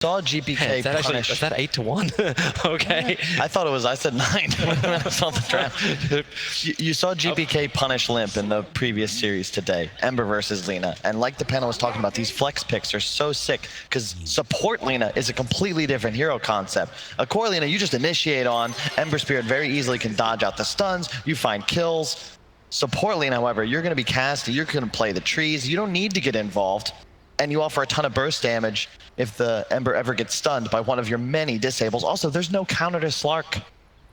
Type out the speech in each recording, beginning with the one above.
Saw GPK Is that actually, punish. is that 8-1? Okay. I thought it was, I said 9 when I saw the draft. You saw GPK punish Limp in the previous series today, Ember versus Lina. And like the panel was talking about, these flex picks are so sick because support Lina is a completely different hero concept. A core Lina, you just initiate on. Ember Spirit very easily can dodge out the stuns. You find kills. Support Lina, however, you're going to be casting, you're going to play the trees. You don't need to get involved. And you offer a ton of burst damage if the Ember ever gets stunned by one of your many disables. Also, there's no counter to Slark.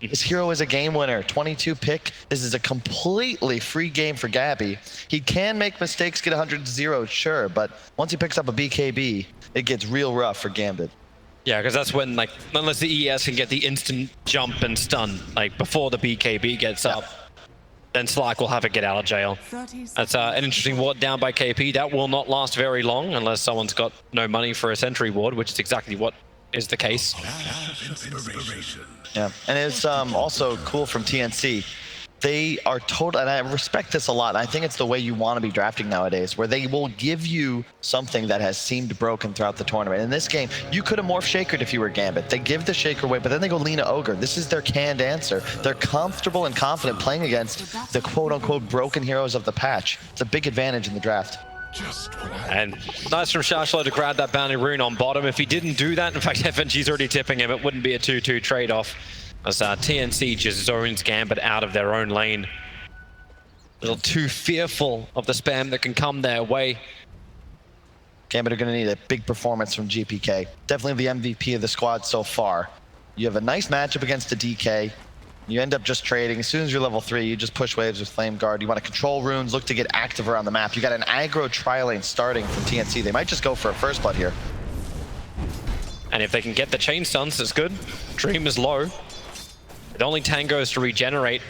This hero is a game winner, 22 pick. This is a completely free game for Gabby. He can make mistakes, get 100-0, sure, but once he picks up a BKB, it gets real rough for Gambit. Yeah, because that's when, like, unless the ES can get the instant jump and stun, like, before the BKB gets up, then Slark will have to get out of jail. That's an interesting ward down by KP. That will not last very long unless someone's got no money for a sentry ward, which is exactly what is the case. Yeah, and it's also cool from TNC. They are total, and I respect this a lot. I think it's the way you want to be drafting nowadays, where they will give you something that has seemed broken throughout the tournament. In this game, you could have morphed Shakered if you were Gambit. They give the Shaker away, but then they go Lina Ogre. This is their canned answer. They're comfortable and confident playing against the quote-unquote broken heroes of the patch. It's a big advantage in the draft. And nice from Shashlo to grab that bounty rune on bottom. If he didn't do that, in fact, FNG's already tipping him. It wouldn't be a 2-2 trade-off. As TNC just zones Gambit out of their own lane. A little too fearful of the spam that can come their way. Gambit are going to need a big performance from GPK. Definitely the MVP of the squad so far. You have a nice matchup against the DK. You end up just trading. As soon as you're level 3, you just push waves with Flame Guard. You want to control runes, look to get active around the map. You got an aggro tri-lane starting from TNC. They might just go for a first blood here. And if they can get the chain stuns, it's good. Dream is low. It only tangos to regenerate.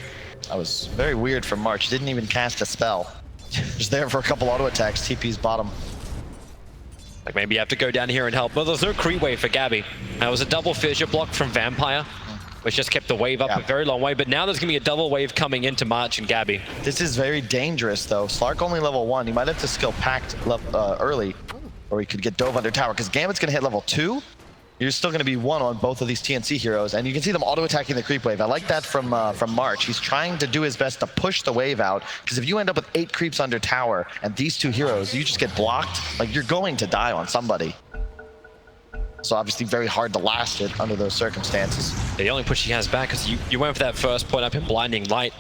That was very weird from March. Didn't even cast a spell. Just there for a couple auto attacks. TP's bottom. Like maybe you have to go down here and help. Well, there's no creep wave for Gabby. That was a double fissure block from Vampire, which just kept the wave up a very long way. But now there's going to be a double wave coming into March and Gabby. This is very dangerous, though. Slark only level 1. He might have to skill packed early, or he could get dove under tower, because Gambit's going to hit level 2. You're still going to be 1 on both of these TNC heroes, and you can see them auto-attacking the creep wave. I like that from March. He's trying to do his best to push the wave out, because if you end up with 8 creeps under tower, and these 2 heroes, you just get blocked, like, you're going to die on somebody. So obviously very hard to last it under those circumstances. The only push he has back is you went for that first point up in Blinding Light.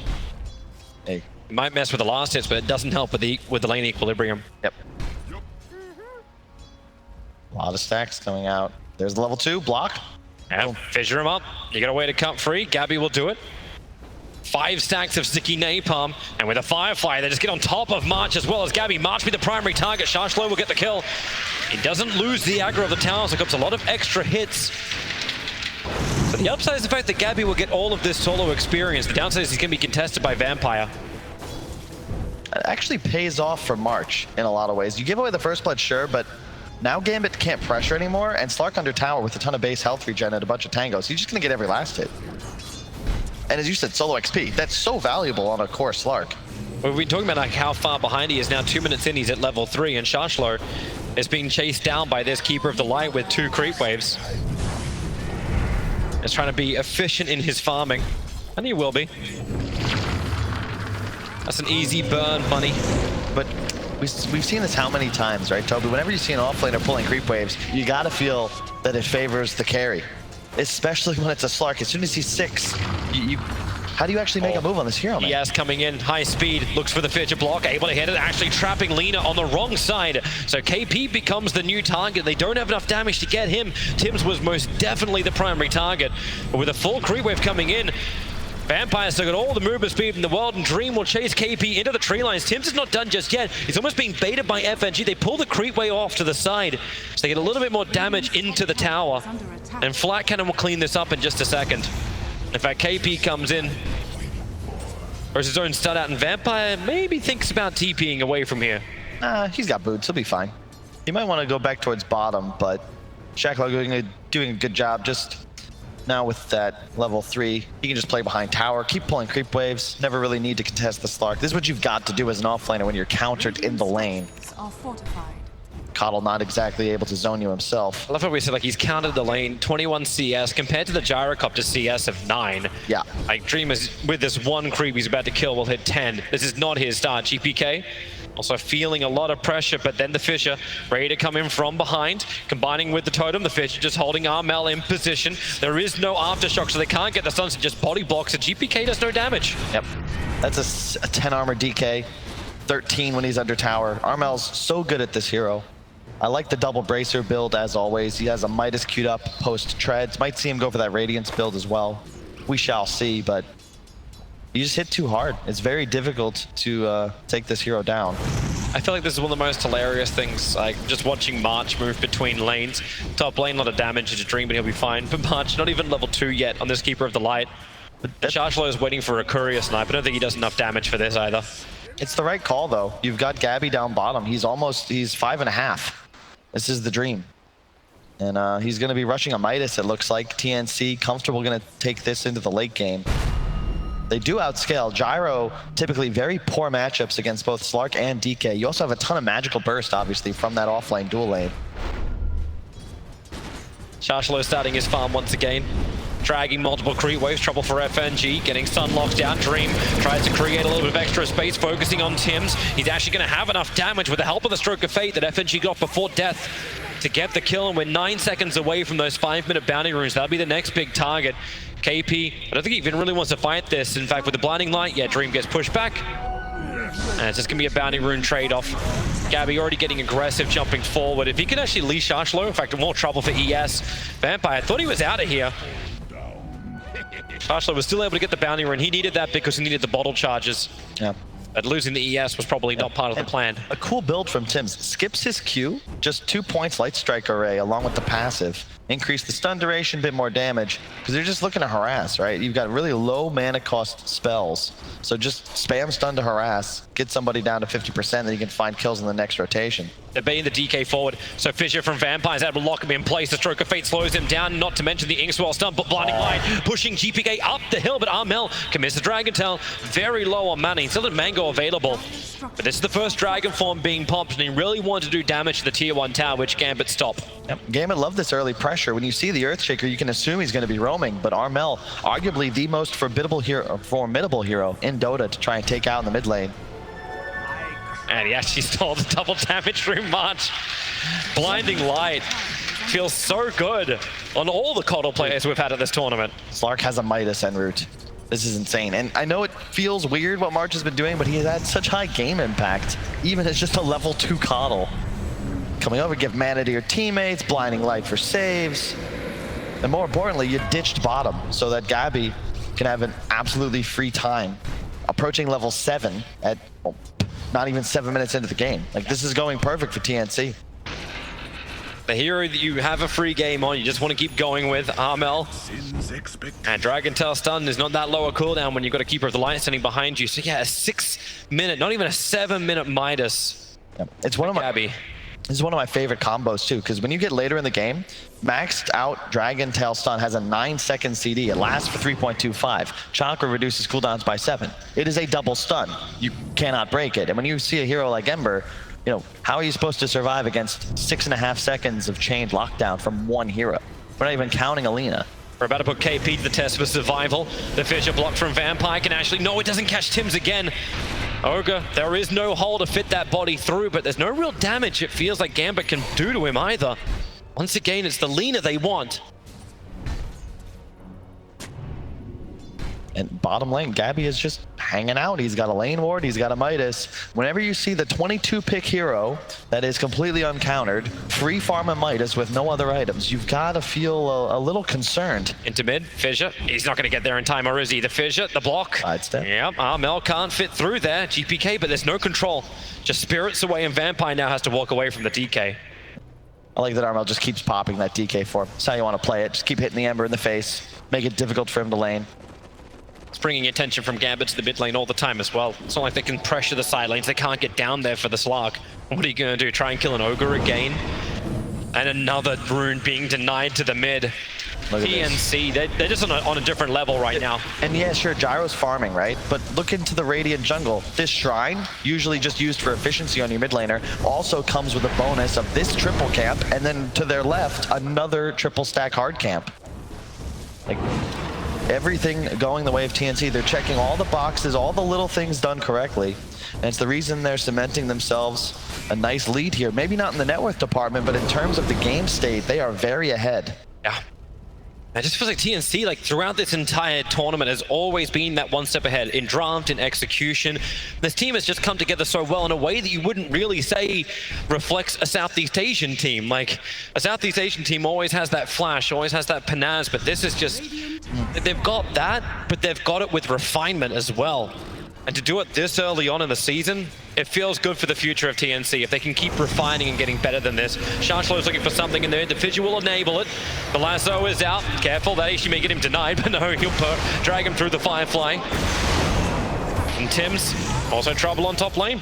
Hey. You might mess with the last hits, but it doesn't help with the lane equilibrium. Yep. A lot of stacks coming out. There's the level 2 block. Yeah, fissure him up. You got a way to cut free. Gabby will do it. 5 stacks of sticky napalm, and with a Firefly, they just get on top of March as well as Gabby. March be the primary target. Shashlo will get the kill. He doesn't lose the aggro of the tower, so it comes a lot of extra hits. So the upside is the fact that Gabby will get all of this solo experience. The downside is he's going to be contested by Vampire. It actually pays off for March in a lot of ways. You give away the first blood, sure, but now Gambit can't pressure anymore, and Slark under tower with a ton of base health regen and a bunch of tangos. He's just going to get every last hit. And as you said, solo XP. That's so valuable on a core Slark. We've been talking about like how far behind he is now. 2 minutes in, he's at level 3, and Shashlo is being chased down by this Keeper of the Light with 2 creep waves. He's trying to be efficient in his farming, and he will be. That's an easy burn, money. But we've seen this how many times, right, Toby? Whenever you see an offlaner pulling creep waves, you gotta feel that it favors the carry. Especially when it's a Slark. As soon as he's 6, how do you actually make a move on this hero, man? Yes, coming in, high speed, looks for the fissure block, able to hit it, actually trapping Lina on the wrong side. So KP becomes the new target. They don't have enough damage to get him. Tims was most definitely the primary target. But with a full creep wave coming in, Vampire still got all the movement speed in the world, and Dream will chase KP into the tree lines. Tims is not done just yet. He's almost being baited by FNG. They pull the creep way off to the side, so they get a little bit more damage into the tower. And Flat Cannon will clean this up in just a second. In fact, KP comes in, throws his own stun out, and Vampire maybe thinks about TPing away from here. He's got boots. He'll be fine. He might want to go back towards bottom, but Shacklow doing a good job. Just now with that level 3, he can just play behind tower, keep pulling creep waves, never really need to contest the Slark. This is what you've got to do as an offlaner when you're countered in the lane. Coddle not exactly able to zone you himself. I love how we said like he's counted the lane 21 CS compared to the Gyrocopter CS of 9. Yeah. Like Dream is with this one creep he's about to kill will hit 10. This is not his start. GPK also feeling a lot of pressure, but then the Fissure ready to come in from behind, combining with the Totem. The Fissure just holding Armel in position. There is no aftershock, so they can't get the stuns and just body blocks, and GPK does no damage. Yep. That's a 10 armor DK, 13 when he's under tower. Armel's so good at this hero. I like the double bracer build as always. He has a Midas queued up post treads. Might see him go for that Radiance build as well. We shall see, but you just hit too hard. It's very difficult to take this hero down. I feel like this is one of the most hilarious things, like just watching March move between lanes. Top lane, a lot of damage to Dream, but he'll be fine. But March, not even level 2 yet on this Keeper of the Light. Shashlo is waiting for a courier snipe. I don't think he does enough damage for this either. It's the right call though. You've got Gabby down bottom. He's 5.5. This is the Dream. And he's gonna be rushing a Midas, it looks like. TNC comfortable gonna take this into the late game. They do outscale. Gyro, typically very poor matchups against both Slark and DK. You also have a ton of magical burst, obviously, from that offlane dual lane. Shashlo starting his farm once again. Dragging multiple creep waves, trouble for FNG, getting stun locked down. Dream tries to create a little bit of extra space, focusing on Tims. He's actually going to have enough damage with the help of the Stroke of Fate that FNG got before death to get the kill, and we're 9 seconds away from those 5-minute bounty runes. That'll be the next big target. KP, I don't think he even really wants to fight this. In fact, with the blinding light, yeah, Dream gets pushed back. And it's just going to be a bounty rune trade-off. Gabby already getting aggressive, jumping forward. If he can actually leash Shashlo, in fact, more trouble for ES. Vampire, I thought he was out of here. Shashlo was still able to get the bounty rune. He needed that because he needed the bottle charges. Yeah. But losing the ES was probably not part of the plan. A cool build from Tims. Skips his Q, just 2 points Light Strike Array along with the passive. Increase the stun duration, bit more damage, because they're just looking to harass, right? You've got really low mana cost spells. So just spam stun to harass, get somebody down to 50%, then you can find kills in the next rotation. They're baiting the DK forward, so Fissure from Vampire is able to lock him in place. The Stroke of Fate slows him down, not to mention the Inkswell stun, but Blinding Light pushing GPK up the hill, but Armel commits the Dragon Tail, very low on mana. He still had Mango available, but this is the first Dragon form being popped, and he really wanted to do damage to the Tier 1 tower, which Gambit stopped. Yep. Gambit loved this early pressure. When you see the Earthshaker, you can assume he's going to be roaming, but Armel, arguably the most formidable hero in Dota to try and take out in the mid lane. And he actually stole the double damage through March. Blinding Light feels so good on all the Coddle players we've had at this tournament. Slark has a Midas en route. This is insane. And I know it feels weird what March has been doing, but he has had such high game impact, even as just a level 2 Coddle. Coming over, give mana to your teammates, Blinding Light for saves. And more importantly, you ditched bottom so that Gabby can have an absolutely free time. Approaching level 7 at not even 7 minutes into the game. Like, this is going perfect for TNC. The hero that you have a free game on, you just want to keep going with, Armel. And Dragon Tail stun is not that low a cooldown when you've got a Keeper of the Light standing behind you. So yeah, a 6-minute, not even a 7-minute Midas. Yep. It's one of Gabby. This is one of my favorite combos too, because when you get later in the game, maxed out Dragon Tail stun has a 9-second CD. It lasts for 3.25. Chakra reduces cooldowns by 7. It is a double stun. You cannot break it. And when you see a hero like Ember, you know, how are you supposed to survive against 6.5 seconds of chained lockdown from one hero? We're not even counting a Lina. We're about to put KP to the test for survival. The Fissure blocked from Vampire can actually, no, it doesn't catch Tims again. Ogre, there is no hole to fit that body through, but there's no real damage it feels like Gambit can do to him either. Once again, it's the Lina they want. And bottom lane, Gabby is just hanging out. He's got a lane ward, he's got a Midas. Whenever you see the 22-pick hero that is completely uncountered, free farm a Midas with no other items, you've got to feel a little concerned. Into mid, Fissure. He's not going to get there in time, or is he? The Fissure, the block. Sidestep. Yep, Armel can't fit through there. GPK, but there's no control. Just spirits away, and Vampire now has to walk away from the DK. I like that Armel just keeps popping that DK for him. That's how you want to play it. Just keep hitting the Ember in the face. Make it difficult for him to lane. It's bringing attention from Gambit to the mid lane all the time as well. It's not like they can pressure the side lanes. They can't get down there for the Slark. What are you going to do? Try and kill an Ogre again? And another rune being denied to the mid. TNC, they're just on a different level right now. And yeah, sure, Gyro's farming, right? But look into the Radiant jungle. This shrine, usually just used for efficiency on your mid laner, also comes with a bonus of this triple camp, and then to their left, another triple stack hard camp. Like, everything going the way of TNC. They're checking all the boxes, all the little things done correctly. And it's the reason they're cementing themselves a nice lead here. Maybe not in the net worth department, but in terms of the game state, they are very ahead. Yeah. It just feels like TNC, like throughout this entire tournament, has always been that one step ahead in draft, in execution. This team has just come together so well in a way that you wouldn't really say reflects a Southeast Asian team. Like, a Southeast Asian team always has that flash, always has that panache, but this is just, they've got that, but they've got it with refinement as well. And to do it this early on in the season, it feels good for the future of TNC. If they can keep refining and getting better than this. Sharchlow's looking for something in there. The Fidget will enable it. The lasso is out. Careful, that actually may get him denied, but no, he'll drag him through the Firefly. And Tim's also trouble on top lane.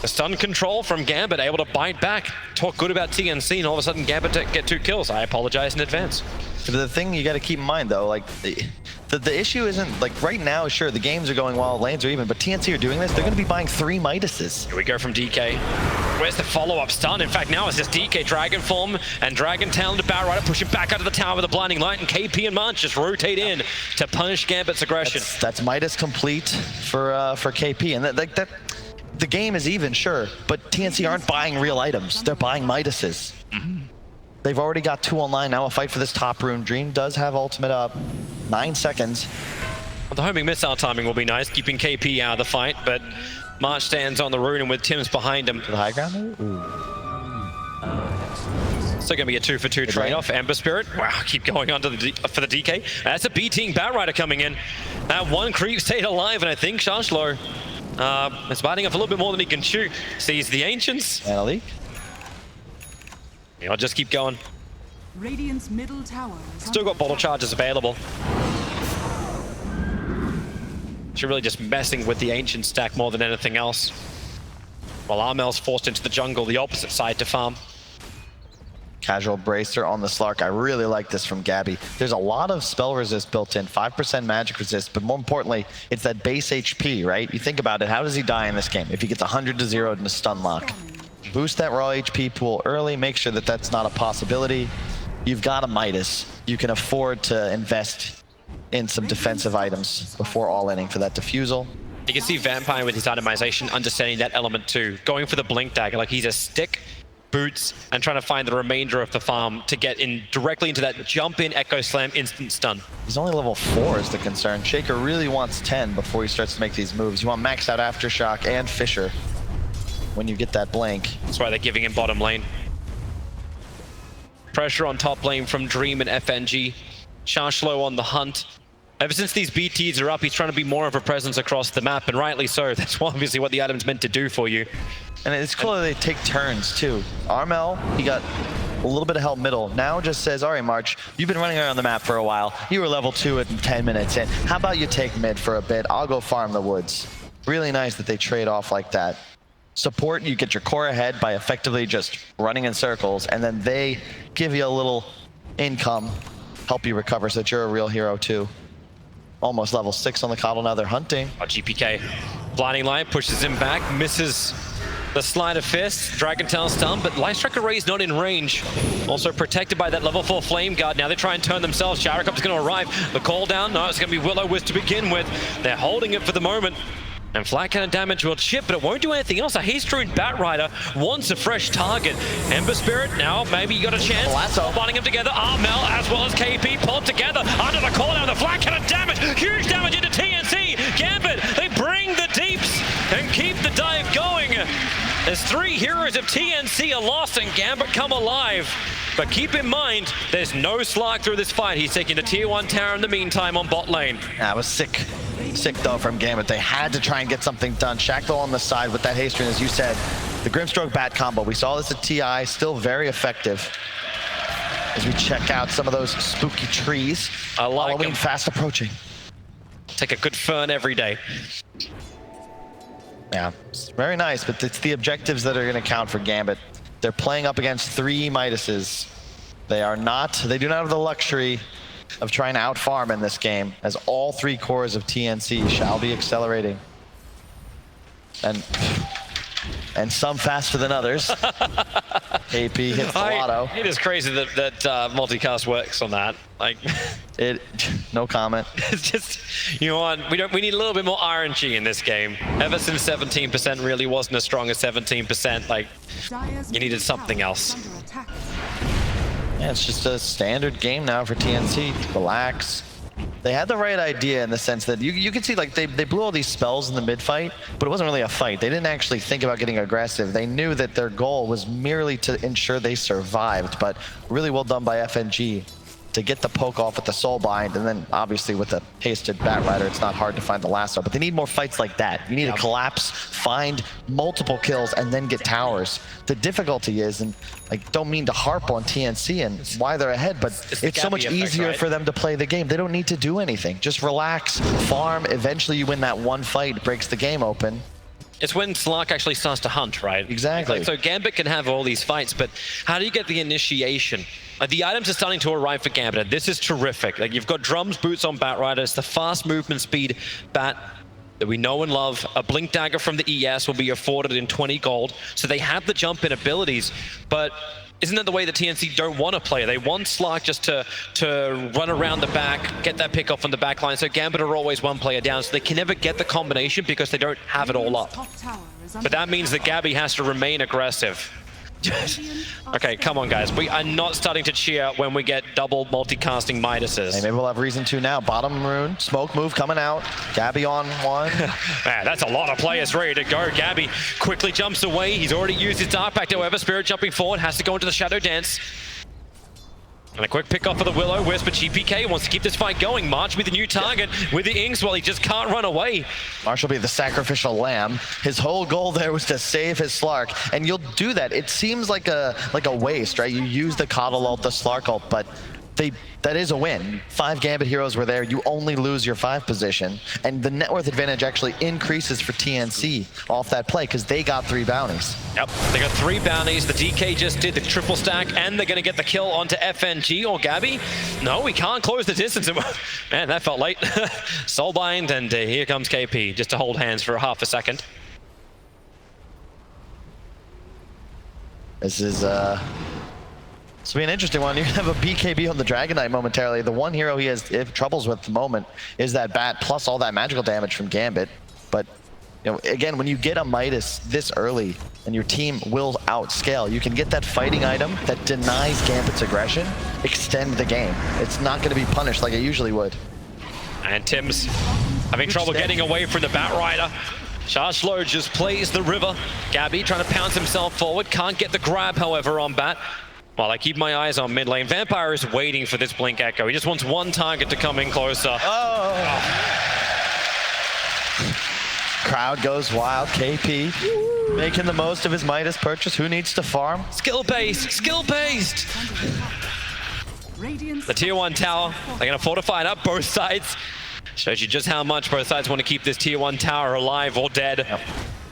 The stun control from Gambit, able to bite back. Talk good about TNC, and all of a sudden Gambit get 2 kills. I apologize in advance. The thing you got to keep in mind, though, like, the issue isn't, like, right now, sure, the games are going well, lanes are even, but TNC are doing this, they're going to be buying 3 Midases. Here we go from DK. Where's the follow-up stun? In fact, now it's just DK Dragon Form and Dragon Talon to Batrider, pushing back out of the tower with a blinding light, and KP and Munch just rotate in to punish Gambit's aggression. That's Midas complete for KP, and that the game is even, sure, but TNC aren't buying real items, they're buying Midases. They've already got 2 online, now a fight for this top rune. Dream does have ultimate up, 9 seconds. Well, the homing missile timing will be nice, keeping KP out of the fight, but March stands on the rune and with Tim's behind him. To the high ground? Ooh. Still gonna be a 2-for-2 trade-off. Ember Spirit, wow, keep going on to for the DK. That's a beating Batrider coming in. That one creep stayed alive, and I think Sharchlow is biting off a little bit more than he can chew. Sees the Ancients. And a leak. I'll just keep going. Radiant's middle tower. Still got bottle charges available. She's really just messing with the Ancient stack more than anything else. While Armel's forced into the jungle, the opposite side to farm. Casual bracer on the Slark. I really like this from Gabby. There's a lot of spell resist built in, 5% magic resist, but more importantly, it's that base HP, right? You think about it, how does he die in this game? If he gets 100 to 0 in a stun lock. Boost that raw HP pool early, make sure that that's not a possibility. You've got a Midas. You can afford to invest in some defensive items before all-inning for that defusal. You can see Vampire with his itemization understanding that element too. Going for the Blink Dagger, like he's a stick, boots, and trying to find the remainder of the farm to get in directly into that jump-in Echo Slam instant stun. He's only level 4 is the concern. Shaker really wants 10 before he starts to make these moves. You want maxed out Aftershock and Fisher when you get that blink. That's why they're giving him bottom lane. Pressure on top lane from Dream and FNG. Sharchlow on the hunt. Ever since these BTs are up, he's trying to be more of a presence across the map, and rightly so. That's obviously what the item's meant to do for you. And it's cool that they take turns, too. Armel, he got a little bit of help middle. Now just says, all right, March, you've been running around the map for a while. You were level 2 in 10 minutes in. How about you take mid for a bit? I'll go farm the woods. Really nice that they trade off like that. Support, you get your core ahead by effectively just running in circles, and then they give you a little income, help you recover so that you're a real hero too. Almost level 6 on the Coddle, now they're hunting. Oh, GPK. Blinding Light pushes him back, misses the Sleight of Fist, Dragon Tail stun, but Lightstrike Array is not in range. Also protected by that level 4 Flame Guard. Now they try and turn themselves. Sharikop's going to arrive. The call down, no, it's going to be Will-O-Wisp to begin with. They're holding it for the moment. And flat cannon damage will chip, but it won't do anything else. A haste-runed Batrider wants a fresh target. Ember Spirit, now maybe you got a chance. Lasso. Bonding them together. Armel as well as KP pulled together under the call down. The flat cannon damage, huge damage into TNC. Gambit, they bring the deeps and keep the dive going. As 3 heroes of TNC are lost and Gambit come alive. But keep in mind, there's no Slark through this fight. He's taking the tier 1 tower in the meantime on bot lane. That was sick. Sick though from Gambit. They had to try and get something done. Shackle on the side with that haste rune, as you said. The Grimstroke Bat combo. We saw this at TI, still very effective. As we check out some of those spooky trees. I like Halloween them. fast approaching. Take a good fern every day. Yeah, it's very nice, but it's the objectives that are going to count for Gambit. They're playing up against 3 Midases. They do not have the luxury of trying to out-farm in this game, as all 3 cores of TNC shall be accelerating. And some faster than others. KP hits the lotto. It is crazy that multicast works on that. Like, no comment. it's just, you know what? We need a little bit more RNG in this game. Ever since 17% really wasn't as strong as 17%, like, you needed something else. Yeah, it's just a standard game now for TNC. Relax. They had the right idea in the sense that you could see, like, they blew all these spells in the mid-fight, but it wasn't really a fight. They didn't actually think about getting aggressive. They knew that their goal was merely to ensure they survived, but really well done by FNG to get the poke off with the soul bind, and then obviously with the hasted bat rider, it's not hard to find the lasso, but they need more fights like that. You need to collapse, find multiple kills, and then get towers. The difficulty is, and I don't mean to harp on TNC and why they're ahead, but it's so much easier for them to play the game. They don't need to do anything. Just relax, farm, eventually you win that one fight, breaks the game open. It's when Slark actually starts to hunt, right? Exactly. Like, so Gambit can have all these fights, but how do you get the initiation? Like, the items are starting to arrive for Gambit, and this is terrific. Like, you've got drums, boots on Bat Rider. It's the fast movement speed Bat that we know and love. A Blink Dagger from the ES will be afforded in 20 gold. So they have the jump in abilities, but isn't that the way the TNC don't want to play? They want Slark just to run around the back, get that pick off on the back line. So Gambit are always one player down, so they can never get the combination because they don't have it all up. But that means that Gabby has to remain aggressive. Okay, come on, guys. We are not starting to cheer when we get double multicasting Midases. Hey, maybe we'll have reason to now. Bottom rune, smoke move coming out. Gabby on one. Man, that's a lot of players ready to go. Gabby quickly jumps away. He's already used his Dark Pact, however. Spirit jumping forward, has to go into the Shadow Dance. And a quick pick off for the Willow. Wisp, but GPK wants to keep this fight going. March with the new target with the Inks while he just can't run away. Marsh will be the sacrificial lamb. His whole goal there was to save his Slark, and you'll do that. It seems like a waste, right? You use the Coddle ult, the Slark ult, but that is a win. 5 Gambit heroes were there. You only lose your 5 position, and the net worth advantage actually increases for TNC off that play because they got 3 bounties. Yep, they got 3 bounties. The DK just did the triple stack, and they're going to get the kill onto FNG or Gabby. No, we can't close the distance. Man, that felt late. Soulbind, and here comes KP just to hold hands for half a second. This is This will be an interesting one. You have a BKB on the Dragon Knight momentarily. The one hero he has troubles with at the moment is that bat plus all that magical damage from Gambit. But you know, again, when you get a Midas this early and your team will outscale, you can get that fighting item that denies Gambit's aggression, extend the game. It's not going to be punished like it usually would. And Tim's having trouble getting away from the Bat Rider. Chargelo just plays the river. Gabby trying to pounce himself forward. Can't get the grab, however, on Bat. While I keep my eyes on mid lane, Vampire is waiting for this Blink Echo. He just wants one target to come in closer. Oh! Crowd goes wild. KP making the most of his Midas purchase. Who needs to farm? Skill-based, skill-based! The tier 1 tower, they're gonna fortify it up both sides. Shows you just how much both sides want to keep this tier 1 tower alive or dead. Yep.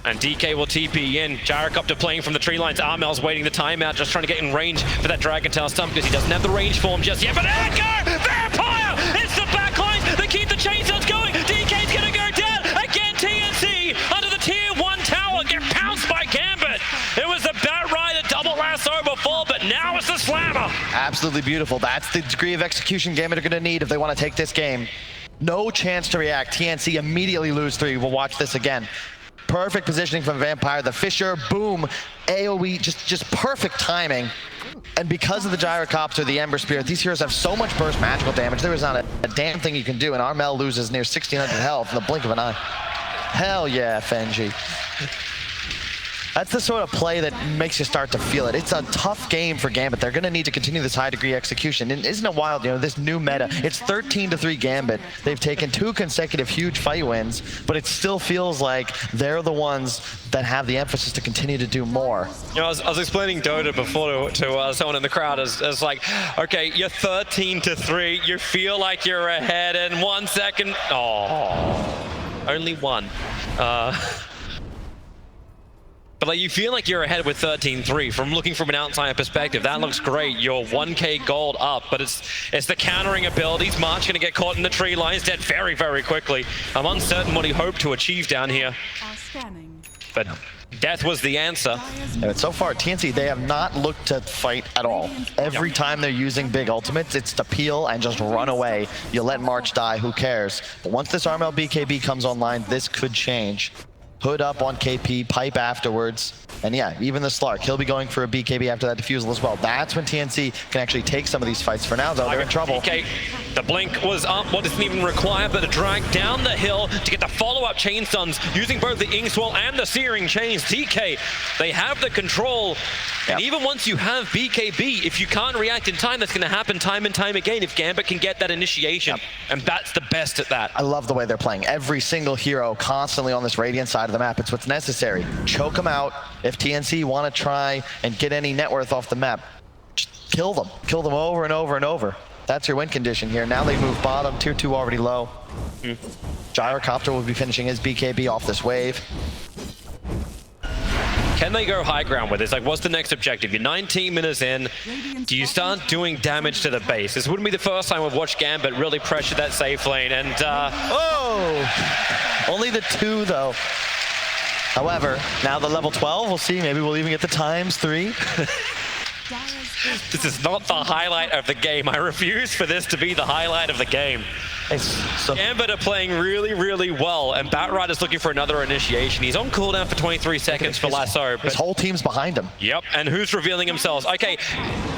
And DK will TP in. Gyrocopter playing from the tree lines. Armel's waiting the timeout, just trying to get in range for that Dragon Tail stump because he doesn't have the range for him just yet. But Echo! Vampire! It's the backline! They keep the chainsaws going! DK's gonna go down! Again, TNC under the tier 1 tower get pounced by Gambit! It was the Bat Rider double lasso before, but now it's the Slammer! Absolutely beautiful. That's the degree of execution Gambit are gonna need if they want to take this game. No chance to react. TNC immediately lose 3. We'll watch this again. Perfect positioning from Vampire. The Fisher, boom, AoE, just perfect timing. And because of the Gyrocopter, the Ember Spirit, these heroes have so much burst magical damage, there is not a damn thing you can do, and Armel loses near 1,600 health in the blink of an eye. Hell yeah, FNG. That's the sort of play that makes you start to feel it. It's a tough game for Gambit. They're going to need to continue this high degree execution. And isn't it wild, you know, this new meta, it's 13-3 Gambit. They've taken 2 consecutive huge fight wins, but it still feels like they're the ones that have the emphasis to continue to do more. You know, I was explaining Dota before to someone in the crowd as like, okay, you're 13-3, you feel like you're ahead in 1 second. Oh, only one. But like, you feel like you're ahead with 13-3. From looking from an outside perspective, that looks great. You're 1k gold up, but it's the countering abilities. March going to get caught in the tree lines, dead very, very quickly. I'm uncertain what he hoped to achieve down here. But death was the answer. And so far, TNC, they have not looked to fight at all. Every time they're using big ultimates, it's to peel and just run away. You let March die, who cares? But once this RML BKB comes online, this could change. Hood up on KP, pipe afterwards. And yeah, even the Slark, he'll be going for a BKB after that defusal as well. That's when TNC can actually take some of these fights. For now, though, they're in trouble. DK, the blink was up, what doesn't even require, but a drag down the hill to get the follow-up chain stuns, using both the Inkswell and the Searing Chains. DK, they have the control. And even once you have BKB, if you can't react in time, that's going to happen time and time again if Gambit can get that initiation. And that's the best at that. I love the way they're playing. Every single hero constantly on this Radiant side of the map. It's what's necessary. Choke them out. If TNC want to try and get any net worth off the map, just kill them. Kill them over and over and over. That's your win condition here. Now they move bottom. Tier 2 already low. Gyrocopter will be finishing his BKB off this wave. Can they go high ground with this? Like, what's the next objective? You're 19 minutes in. Do you start doing damage to the base? This wouldn't be the first time we've watched Gambit really pressure that safe lane. And, oh! Only the 2, though. However, now the level 12, we'll see. Maybe we'll even get the ×3. This is not the highlight of the game. I refuse for this to be the highlight of the game. Gambit are playing really, really well, and Batrider's looking for another initiation. He's on cooldown for 23 seconds for Lasso. His whole team's behind him. Yep, and who's revealing themselves? Okay,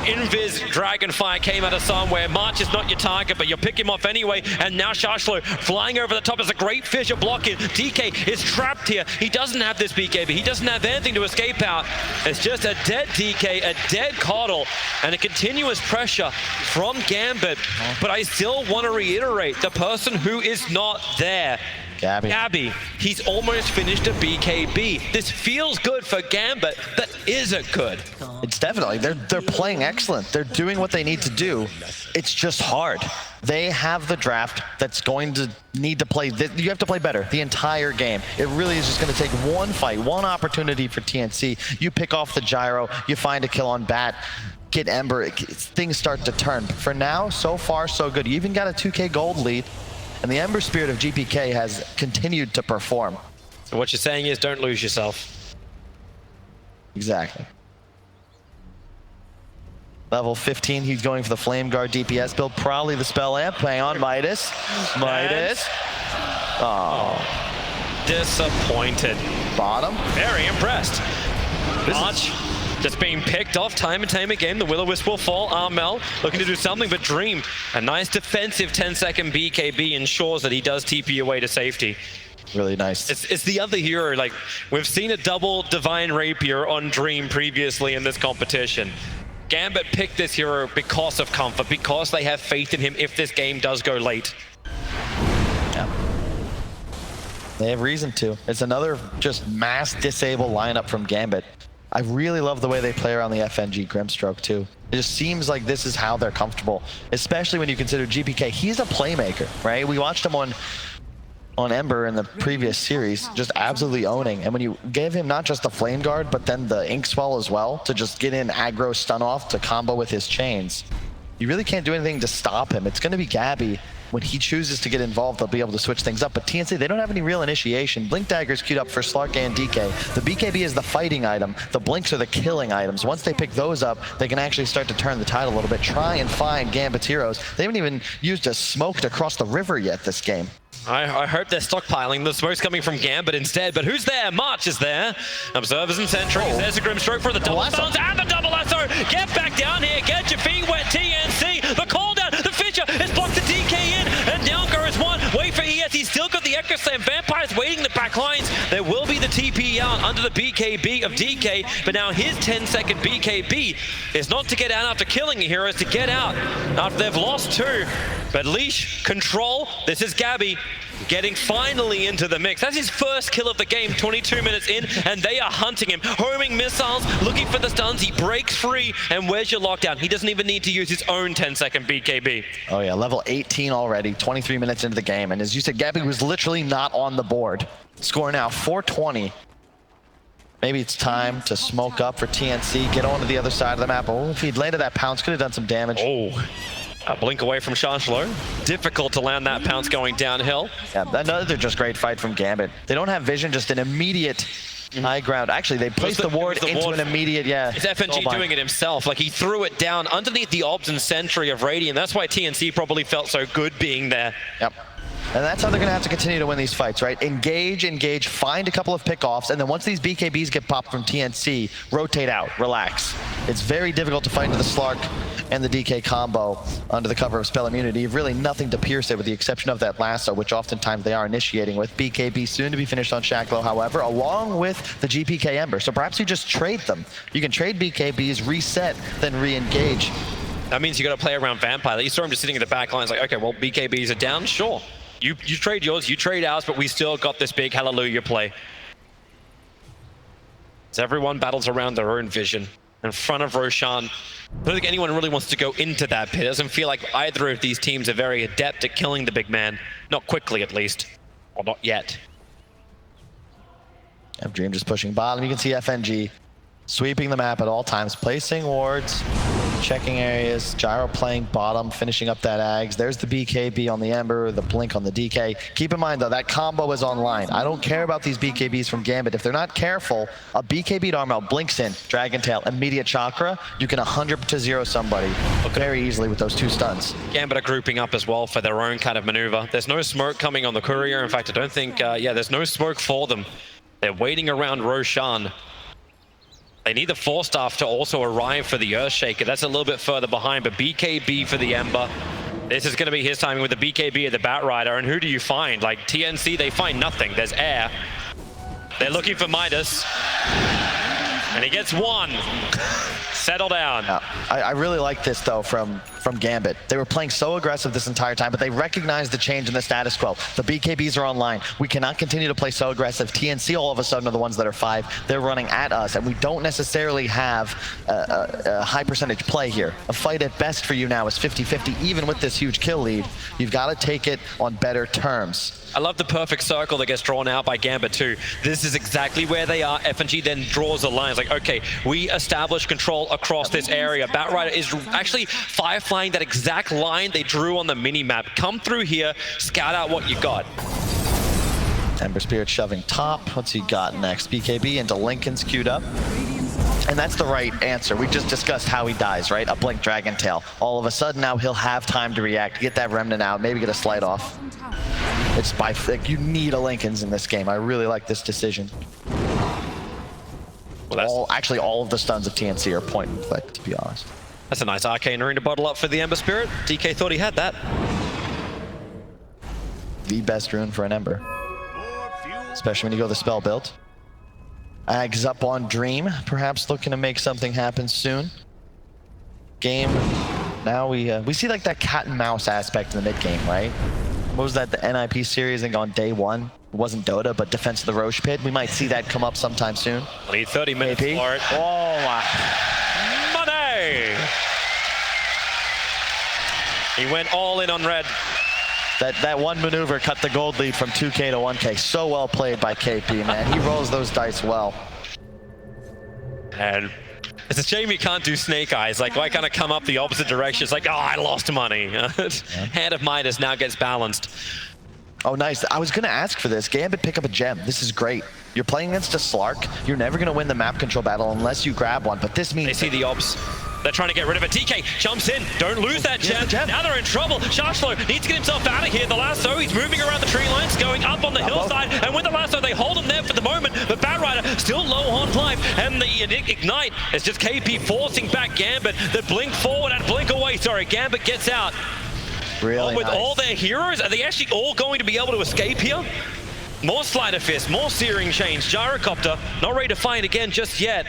Invis Dragonfire came out of somewhere. March is not your target, but you'll pick him off anyway. And now Shashlo flying over the top as a great Fissure blocking. DK is trapped here. He doesn't have this BKB. He doesn't have anything to escape out. It's just a dead DK, a dead Coddle, and a continuous pressure from Gambit. But I still want to reiterate, the person who is not there, Gabby, he's almost finished a BKB. This feels good for Gambit, that isn't good. It's definitely, they're playing excellent. They're doing what they need to do. It's just hard. They have the draft that's going to need to play, you have to play better the entire game. It really is just going to take one fight, one opportunity for TNC. You pick off the gyro, you find a kill on Bat, get Ember, things start to turn. But for now, so far, so good. You even got a 2k gold lead, and the Ember Spirit of GPK has continued to perform. So what you're saying is don't lose yourself. Exactly. Level 15, he's going for the Flame Guard DPS build, probably the Spell Amp, playing on Midas. Midas. Oh. Disappointed. Bottom. Very impressed. March just being picked off time and time again. The Will-O-Wisp will fall. Armel looking to do something but Dream. A nice defensive 10-second BKB ensures that he does TP away to safety. Really nice. It's the other hero. Like, we've seen a double Divine Rapier on Dream previously in this competition. Gambit picked this hero because of comfort, because they have faith in him if this game does go late. Yeah. They have reason to. It's another just mass disable lineup from Gambit. I really love the way they play around the FNG Grimstroke too. It just seems like this is how they're comfortable, especially when you consider GPK. He's a playmaker, right? We watched him on Ember in the previous series, just absolutely owning. And when you gave him not just the Flame Guard, but then the Inkswell as well, to just get in aggro stun off to combo with his chains, you really can't do anything to stop him. It's going to be Gabby. When he chooses to get involved, they'll be able to switch things up. But TNC, they don't have any real initiation. Blink Dagger's queued up for Slark and DK. The BKB is the fighting item. The Blinks are the killing items. Once they pick those up, they can actually start to turn the tide a little bit, try and find Gambit's heroes. They haven't even used a smoke to cross the river yet this game. I hope they're stockpiling. The smoke's coming from Gambit instead, but who's there? March is there. Observers and sentries. There's a Grimstroke for the double stuns and the double lasso. Get back down here. Get your feet wet, TNC. The call down. The Fissure has blocked the DK in, and down goes one. Wait for ES. He's still got the Echo Slam. Vampires waiting the back lines. There will be the TP out under the BKB of DK, but now his 10-second BKB is not to get out after killing a hero, it's to get out after they've lost two. But Leash, control. This is Gabby getting finally into the mix. That's his first kill of the game, 22 minutes in, and they are hunting him. Homing missiles, looking for the stuns. He breaks free, and where's your lockdown? He doesn't even need to use his own 10-second BKB. Oh yeah, level 18 already, 23 minutes into the game. And as you said, Gabby was literally not on the board. Score now 420. Maybe it's time to smoke up for TNC, get onto the other side of the map. Oh, if he'd landed that pounce, could have done some damage. Oh, a blink away from Shashlo. Difficult to land that pounce going downhill. Yeah, another just great fight from Gambit. They don't have vision, just an immediate high ground. Actually, they placed the ward into an immediate, It's FNG doing it himself. Like, he threw it down underneath the Obs and Sentry of Radiant. That's why TNC probably felt so good being there. Yep. And that's how they're going to have to continue to win these fights, right? Engage, find a couple of pickoffs, and then once these BKBs get popped from TNC, rotate out, relax. It's very difficult to fight into the Slark and the DK combo under the cover of spell immunity. You've really nothing to pierce it with the exception of that lasso, which oftentimes they are initiating with. BKB soon to be finished on Shaklo, however, along with the GPK Ember. So perhaps you just trade them. You can trade BKBs, reset, then re-engage. That means you got to play around Vampire. You saw him just sitting in the back line. It's like, okay, well, BKBs are down, sure. You trade yours, you trade ours, but we still got this big hallelujah play. As everyone battles around their own vision in front of Roshan. I don't think anyone really wants to go into that pit. It doesn't feel like either of these teams are very adept at killing the big man. Not quickly, at least. Or not yet. Dream just pushing bottom. You can see FNG sweeping the map at all times, placing wards, checking areas. Gyro playing bottom, finishing up that Ags. There's the BKB on the Ember, the blink on the DK. Keep in mind, though, that combo is online. I don't care about these BKBs from Gambit. If they're not careful, a BKB Armel blinks in, Dragon Tail, immediate Chakra. You can 100-0 somebody very easily with those two stuns. Gambit are grouping up as well for their own kind of maneuver. There's no smoke coming on the Courier. In fact, I don't think, there's no smoke for them. They're waiting around Roshan. They need the Force Staff to also arrive for the Earthshaker. That's a little bit further behind, but BKB for the Ember. This is going to be his timing with the BKB at the Batrider. And who do you find? Like TNC, they find nothing. There's air. They're looking for Midas. And he gets one. Settle down. I really like this, though, from Gambit. They were playing so aggressive this entire time, but they recognized the change in the status quo. The BKBs are online. We cannot continue to play so aggressive. TNC all of a sudden are the ones that are 5. They're running at us, and we don't necessarily have a high percentage play here. A fight at best for you now is 50-50, even with this huge kill lead. You've got to take it on better terms. I love the perfect circle that gets drawn out by Gambit too. This is exactly where they are. FNG then draws a line. It's like, okay, we establish control across this area. Batrider is actually fireflying that exact line they drew on the mini-map. Come through here, scout out what you got. Ember Spirit shoving top. What's he got next? BKB into Lincoln's queued up. And that's the right answer. We just discussed how he dies, right? A blink Dragon Tail. All of a sudden now he'll have time to react, get that Remnant out, maybe get a slide off. It's like you need a Lincoln's in this game. I really like this decision. Well, actually, all of the stuns of TNC are point and click, to be honest. That's a nice Arcane Rune to bottle up for the Ember Spirit. DK thought he had that. The best rune for an Ember. Especially when you go the spell build. Ags up on Dream, perhaps looking to make something happen soon. Game, now we see like that cat and mouse aspect in the mid game, right? What was that, the NIP series, I think on day 1? It wasn't Dota, but Defense of the Roche Pit. We might see that come up sometime soon. We need 30 minutes for it. Oh my. Money! He went all in on red. That one maneuver cut the gold lead from 2K to 1K. So well played by KP, man. He rolls those dice well. And it's a shame you can't do Snake Eyes. Like, why can't I come up the opposite direction? It's like, oh, I lost money. Hand of Midas now gets balanced. Oh, nice. I was going to ask for this. Gambit, pick up a gem. This is great. You're playing against a Slark. You're never going to win the map control battle unless you grab one. But this means... They see the Obs. They're trying to get rid of it. DK jumps in. Don't lose that gem. Now they're in trouble. Shashlo needs to get himself out of here. The lasso, he's moving around the tree lines, going up on the hillside. And with the lasso, they hold him there for the moment. But Batrider still low on life. And the Ignite is just KP forcing back Gambit. The blink forward and blink away. Sorry, Gambit gets out. Really with nice. all their heroes, are they actually all going to be able to escape here? More Slider Fist, more Searing Chains, Gyrocopter, not ready to fight again just yet.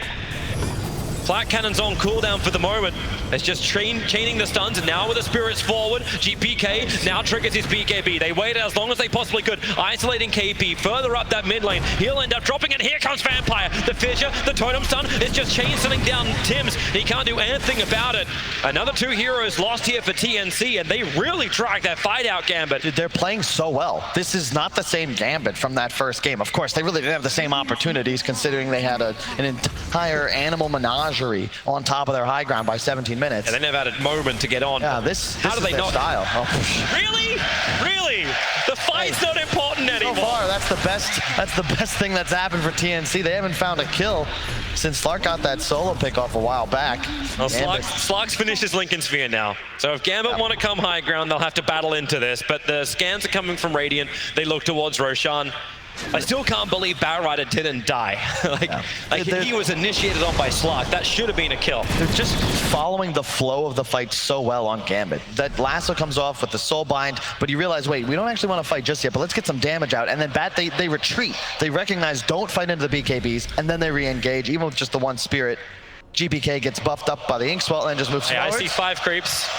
Flak Cannon's on cooldown for the moment. It's just chaining the stuns, and now with the spirits forward, GPK now triggers his BKB. They waited as long as they possibly could, isolating KP further up that mid lane. He'll end up dropping, and here comes Vampire. The Fissure, the Totem Stun is just chain stunning down Tims. He can't do anything about it. Another 2 heroes lost here for TNC, and they really dragged that fight out, Gambit. Dude, they're playing so well. This is not the same Gambit from that first game. Of course, they really didn't have the same opportunities considering they had an entire animal menagerie on top of their high ground by 17 minutes. And they never had a moment to get on. Yeah, this How is do they their not? style. Oh. Really? Really? The fight's not important anymore. So far, that's the best thing that's happened for TNC. They haven't found a kill since Slark got that solo pick off a while back. Well, Slark's finished his Lincoln Sphere now. So if Gambit want to come high ground, they'll have to battle into this. But the scans are coming from Radiant. They look towards Roshan. I still can't believe Batrider didn't die. He was initiated on by Slark. That should have been a kill. They're just following the flow of the fight so well on Gambit. That lasso comes off with the soul bind, but you realize, wait, we don't actually want to fight just yet, but let's get some damage out. And then they retreat. They recognize, don't fight into the BKBs, and then they re-engage, even with just the one spirit. GPK gets buffed up by the Inkswell and then just moves forward. I see 5 creeps.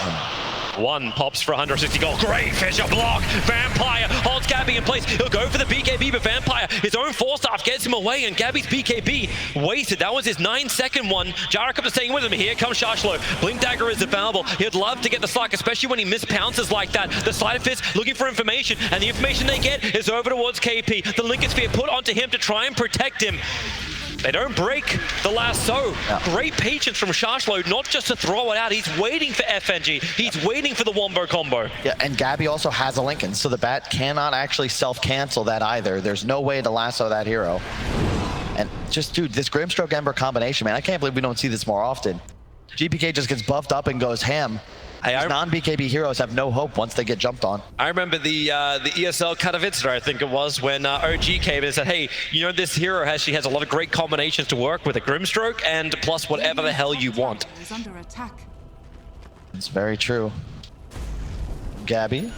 1 pops for 160 gold. Great Fissure block. Vampire holds Gabby in place. He'll go for the BKB, but Vampire, his own 4-staff gets him away, and Gabby's BKB wasted. That was his 9-second one. Jarak is staying with him. Here comes Shashlo. Blink Dagger is available. He'd love to get the Slark, especially when he mispounces like that. The Sleight of Fist looking for information, and the information they get is over towards KP. The Lincoln Sphere put onto him to try and protect him. They don't break the lasso. Yeah. Great patience from Shashlo, not just to throw it out. He's waiting for FNG. He's waiting for the Wombo combo. Yeah, and Gabby also has a Lincoln, so the Bat cannot actually self-cancel that either. There's no way to lasso that hero. And just, dude, this Grimstroke Ember combination, man, I can't believe we don't see this more often. GPK just gets buffed up and goes ham. These non-BKB heroes have no hope once they get jumped on. I remember the ESL Katowice, I think it was, when OG came in and said, hey, you know, this hero has a lot of great combinations to work with, a Grimstroke and plus whatever the hell you want. Is under attack. It's very true. Gabby.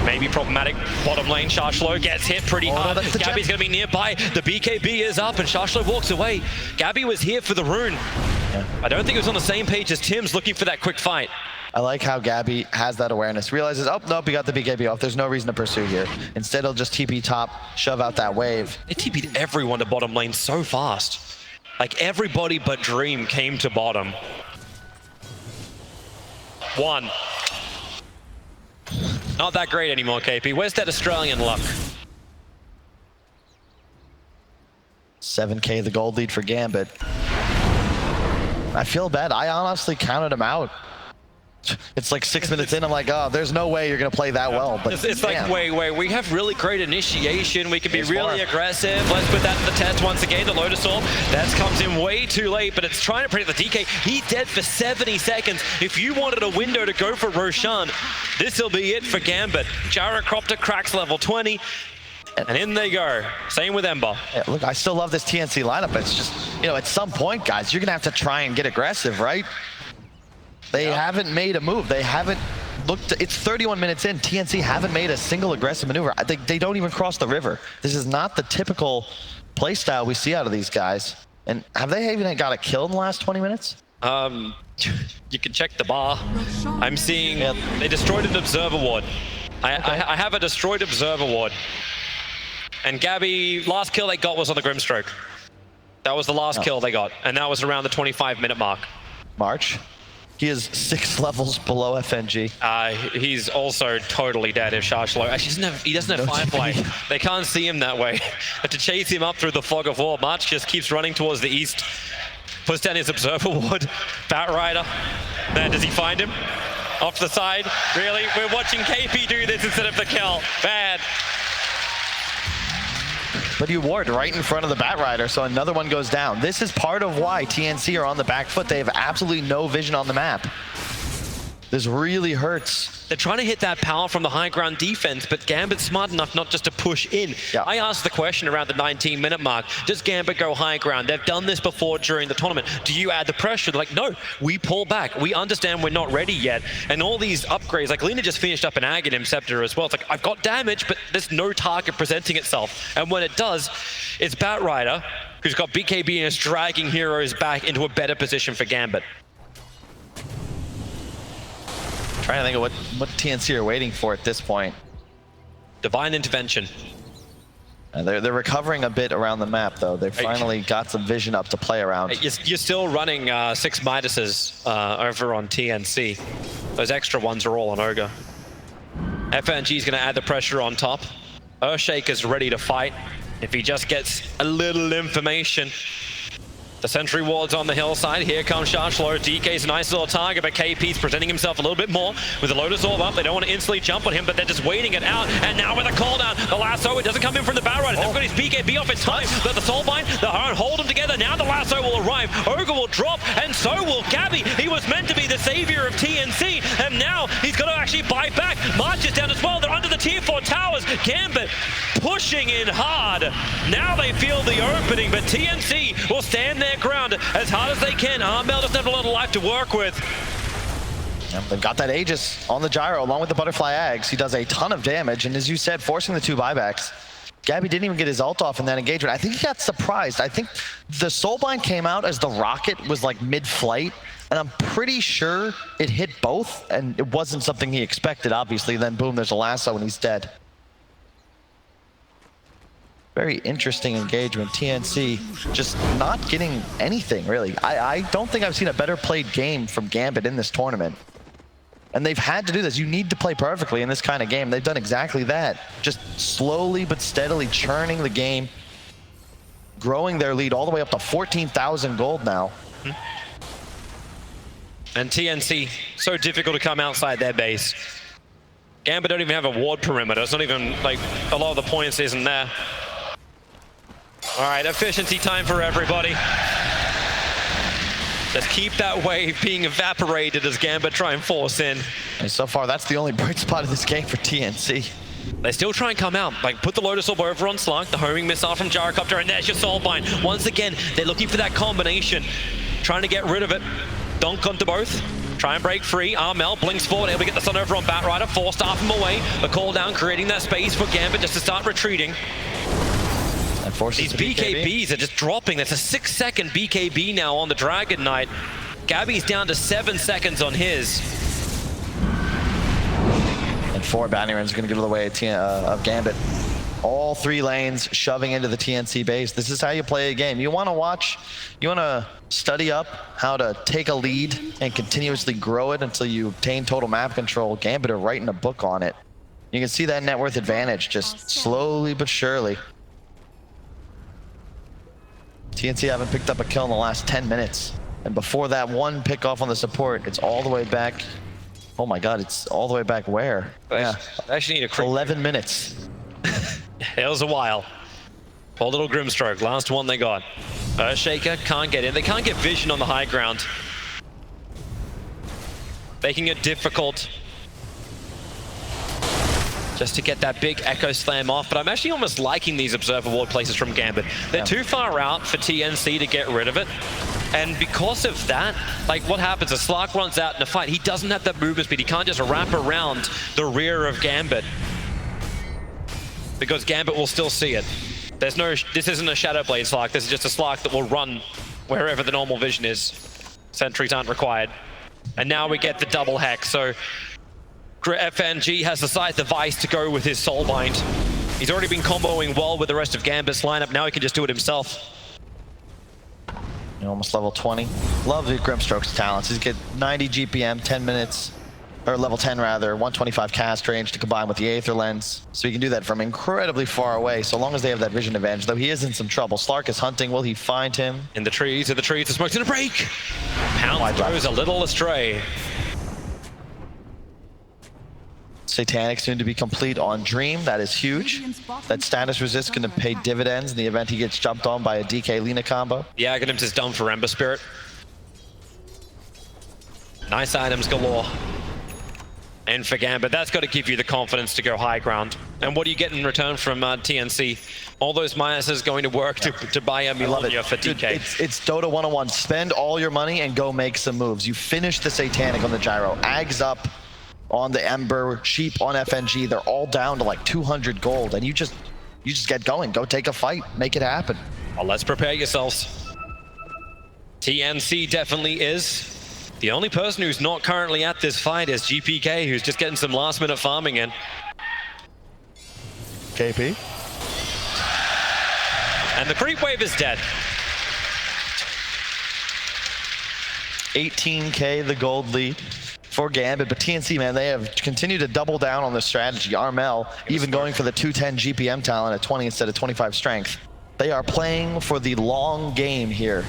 Maybe problematic bottom lane. Shashlo gets hit pretty hard. Gabby's going to be nearby. The BKB is up and Shashlo walks away. Gabby was here for the rune. Yeah. I don't think it was on the same page as Tim's looking for that quick fight. I like how Gabby has that awareness. Realizes, oh, nope, he got the BKB off. There's no reason to pursue here. Instead, he'll just TP top, shove out that wave. They TP'd everyone to bottom lane so fast. Like, everybody but Dream came to bottom. 1. Not that great anymore, KP. Where's that Australian luck? 7K the gold lead for Gambit. I feel bad. I honestly counted him out. It's like 6 minutes in, I'm like, oh, there's no way you're going to play that well. But it's like, wait, we have really great initiation. We can be really aggressive. Let's put that to the test once again. The Lotus Orb, that comes in way too late, but it's trying to predict the DK. He's dead for 70 seconds. If you wanted a window to go for Roshan, this'll be it for Gambit. Gyrocopter cracks level 20. And in they go. Same with Ember. Yeah, look, I still love this TNC lineup. It's just, you know, at some point, guys, you're going to have to try and get aggressive, right? They haven't made a move. They haven't looked. It's 31 minutes in. TNC haven't made a single aggressive maneuver. They don't even cross the river. This is not the typical play style we see out of these guys. And have they even got a kill in the last 20 minutes? You can check the bar. I'm seeing they destroyed an Observer Ward. I have a destroyed Observer Ward. And Gabby, last kill they got was on the Grimstroke. That was the last kill they got. And that was around the 25-minute mark. March. He is 6 levels below FNG. He's also totally dead if Shashlo. Actually, he doesn't have Firefly. They can't see him that way. Have to chase him up through the fog of war. March just keeps running towards the east. Puts down his Observer Ward. Batrider. Man, does he find him? Off the side. Really? We're watching KP do this instead of the kill. Bad. But you ward right in front of the Batrider, so another one goes down. This is part of why TNC are on the back foot. They have absolutely no vision on the map. This really hurts. They're trying to hit that power from the high ground defense, but Gambit's smart enough not just to push in. Yeah. I asked the question around the 19-minute mark, does Gambit go high ground? They've done this before during the tournament. Do you add the pressure? They're like, no, we pull back. We understand we're not ready yet. And all these upgrades, like Lina just finished up an Aghanim Scepter as well. It's like, I've got damage, but there's no target presenting itself. And when it does, it's Batrider, who's got BKB and is dragging heroes back into a better position for Gambit. Trying to think of what TNC are waiting for at this point. Divine intervention. They're recovering a bit around the map, though. They finally got some vision up to play around. You're still running 6 Midases over on TNC. Those extra ones are all on Ogre. FNG is going to add the pressure on top. Earthshaker's ready to fight if he just gets a little information. The sentry ward's on the hillside. Here comes Shashlo. DK's a nice little target, but KP's presenting himself a little bit more with the Lotus Orb up. They don't want to instantly jump on him, but they're just waiting it out. And now with a call down, the lasso, it doesn't come in from the Baron. They've got his BKB off in time, but the Soulbind, the Heron hold them together. Now the lasso will arrive. Ogre will drop, and so will Gabby. He was meant to be the savior of TNC, and now he's got to actually buy back. March is down as well. They're under the tier 4 towers. Gambit pushing in hard. Now they feel the opening, but TNC will stand their ground as hard as they can. Armel doesn't have a lot of life to work with. Yep, they've got that Aegis on the gyro along with the Butterfly Ags. He does a ton of damage, and as you said, forcing the 2 buybacks. Gabby didn't even get his ult off in that engagement. I think he got surprised. I think the Soulbind came out as the rocket was like mid-flight, and I'm pretty sure it hit both, and it wasn't something he expected, obviously. Then boom, there's a lasso and he's dead. Very interesting engagement. TNC just not getting anything, really. I don't think I've seen a better played game from Gambit in this tournament. And they've had to do this. You need to play perfectly in this kind of game. They've done exactly that. Just slowly but steadily churning the game, growing their lead all the way up to 14,000 gold now. And TNC, so difficult to come outside their base. Gambit don't even have a ward perimeter. It's not even, like, a lot of the points isn't there. All right, efficiency time for everybody. Just keep that wave being evaporated as Gambit try and force in. And so far, that's the only bright spot of this game for TNC. They still try and come out, like put the Lotus Orb over on Slug, the homing missile from Gyrocopter, and there's your Soulbind. Once again, they're looking for that combination, trying to get rid of it. Donk onto both. Try and break free. Armel blinks forward, able to get the sun over on Batrider, 4-star him away. The call down, creating that space for Gambit just to start retreating. These BKBs are just dropping. That's a 6-second BKB now on the Dragon Knight. Gabby's down to 7 seconds on his. And 4 bounty runs are going to get out of the way of Gambit. All 3 lanes shoving into the TNC base. This is how you play a game. You want to watch, you want to study up how to take a lead and continuously grow it until you obtain total map control. Gambit are writing a book on it. You can see that net worth advantage just slowly but surely. TNC haven't picked up a kill in the last 10 minutes. And before that one pick off on the support, it's all the way back. Oh my God, it's all the way back where? Yeah, I actually need a quick 11 minutes. It was a while. Poor little Grimstroke, last one they got. Earthshaker can't get in. They can't get vision on the high ground. Making it difficult just to get that big Echo Slam off, but I'm actually almost liking these Observer Ward places from Gambit. They're too far out for TNC to get rid of it, and because of that, like what happens, a Slark runs out in a fight, he doesn't have that movement speed, he can't just wrap around the rear of Gambit, because Gambit will still see it. There's no, this isn't a Shadow Blade Slark, this is just a Slark that will run wherever the normal vision is. Sentries aren't required. And now we get the double hex, so FNG has the size device to go with his Soulbind. He's already been comboing well with the rest of Gambit's lineup. Now he can just do it himself. Almost level 20. Love the Grimstroke's talents. He's get 90 GPM, 10 minutes, or level 10 rather, 125 cast range to combine with the Aether Lens. So he can do that from incredibly far away, so long as they have that vision advantage. Though he is in some trouble. Slark is hunting. Will he find him? In the trees, the smoke's gonna break. Pound goes a little astray. Satanic soon to be complete on Dream. That is huge. That status resist going to pay dividends in the event he gets jumped on by a DK Lina combo. The Aghanims is done for Ember Spirit. Nice items galore. And for Gambit, that's got to give you the confidence to go high ground. And what do you get in return from TNC? All those minuses going to work to buy a Millennia for DK. It's Dota 101. Spend all your money and go make some moves. You finish the Satanic on the gyro. Ags up on the Ember, Sheep on FNG. They're all down to like 200 gold. And you just get going. Go take a fight. Make it happen. Well, let's prepare yourselves. TNC definitely is. The only person who's not currently at this fight is GPK, who's just getting some last-minute farming in. KP. And the creep wave is dead. 18K the gold lead for Gambit, but TNC, man, they have continued to double down on the strategy. Armel even going for the 210 GPM talent at 20 instead of 25 strength. They are playing for the long game here.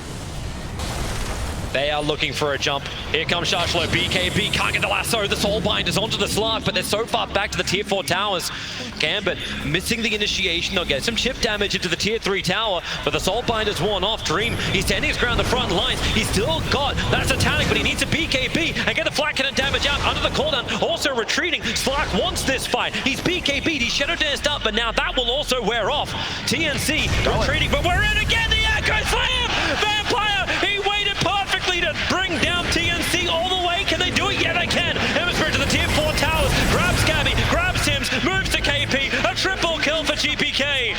They are looking for a jump. Here comes Shashlo. BKB can't get the lasso. The Soulbind is onto the Slark, but they're so far back to the tier 4 towers. Gambit missing the initiation. They'll get some chip damage into the tier 3 tower, but the Soulbind is worn off. Dream, he's standing his ground the front lines. He's still got that Satanic, but he needs a BKB and get the flat cannon damage out under the cooldown. Also retreating. Slark wants this fight. He's BKB'd. He's shadow danced up, but now that will also wear off. TNC retreating, but we're in again. The Echo Slam! Vampire, he waited perfectly to bring down TNC all the way. Can they do it? Yeah, they can. Hemisphere to the tier 4 towers. Grabs Gabby, grabs Sims, moves to KP. A triple kill for GPK.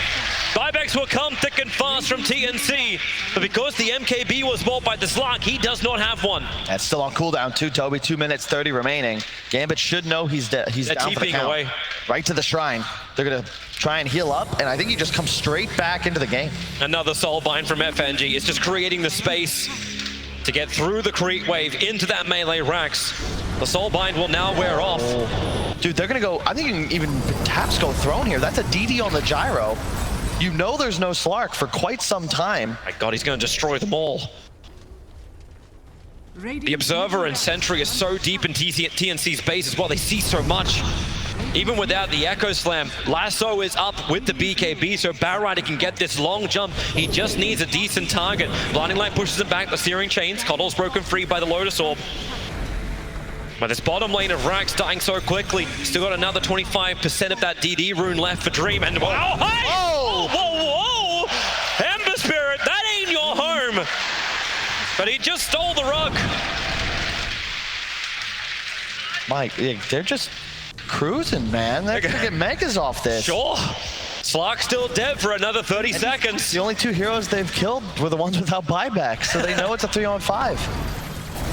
Buybacks will come thick and fast from TNC. But because the MKB was bought by the Slark, he does not have one. That's still on cooldown too, Toby. 2 minutes 30 remaining. Gambit should know he's down for the count. Away. Right to the shrine. They're going to try and heal up, and I think he just comes straight back into the game. Another Soulbind from FNG. It's just creating the space to get through the creep wave into that melee Rax. The Soulbind will now wear off. Dude, they're gonna go, I think you can even taps go throne here. That's a DD on the gyro. You know there's no Slark for quite some time. My God, he's gonna destroy them all. The Observer and Sentry is so deep in TNC's base as well. They see so much. Even without the Echo Slam, Lasso is up with the BKB, so Batrider can get this long jump. He just needs a decent target. Blinding Light pushes him back, the Searing Chains. Coddle's broken free by the Lotus Orb. But this bottom lane of Rax dying so quickly. Still got another 25% of that DD rune left for Dream. And wow, hey! Whoa! Whoa, whoa! Ember Spirit, that ain't your home! But he just stole the rug. Mike, they're just cruising, man. They're gonna get megas off this. Sure. Slark's still dead for another 30 seconds. The only 2 heroes they've killed were the ones without buyback, so they know it's a 3-on-5.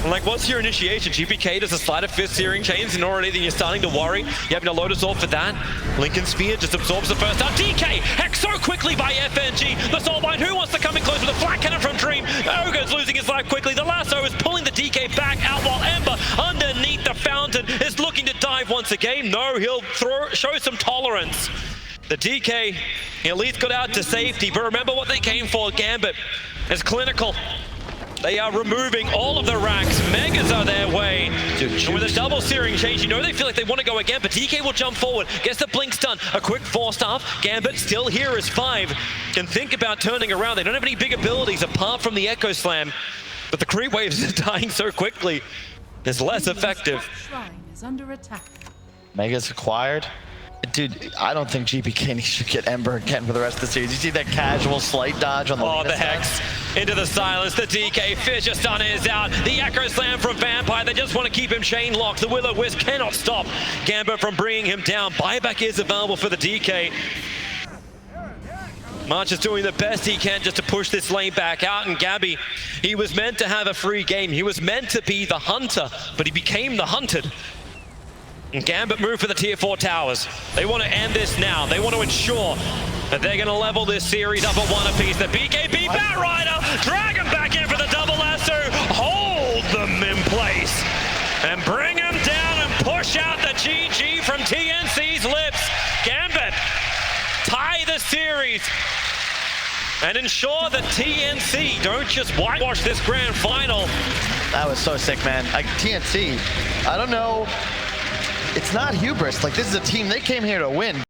Like, what's your initiation? GPK does a Sleight of Fist Searing Chains, and already then you're starting to worry. You having a Lotus Orb for that. Lincoln Sphere just absorbs the first down. DK hacked so quickly by FNG. The Soulbind, who wants to come in close with a flat cannon from Dream? Ogre's losing his life quickly. The Lasso is pulling the DK back out while Ember underneath the fountain is looking to dive once again. No, he'll show some tolerance. The DK at least got out to safety, but remember what they came for, Gambit. It's clinical. They are removing all of the Rax. Megas are their way. Dude, and with a double Searing Change, you know they feel like they want to go again, but DK will jump forward, gets the blink stun, a quick 4-star. Gambit still here as 5. Can think about turning around. They don't have any big abilities apart from the Echo Slam, but the creep waves are dying so quickly. It's less effective. Shrine is under attack. Megas acquired. Dude, I don't think GPK should get Ember again for the rest of the series. You see that casual slight dodge on the Oh, Lina the stun? Hex into the silence. The DK Fisher stun is out. The Echo Slam from Vampire. They just want to keep him chain locked. The Will-O-Wisp cannot stop Gambit from bringing him down. Buyback is available for the DK. March is doing the best he can just to push this lane back out. And Gabby, he was meant to have a free game. He was meant to be the hunter, but he became the hunted. And Gambit moved for the tier 4 towers. They want to end this now. They want to ensure that they're going to level this series up at 1 apiece. The BKB Batrider, drag him back in for the double lasso, hold them in place, and bring him down and push out the GG from TNC's lips. Gambit tie the series and ensure that TNC don't just whitewash this grand final. That was so sick, man. Like, TNC, I don't know. It's not hubris. Like, this is a team, they came here to win.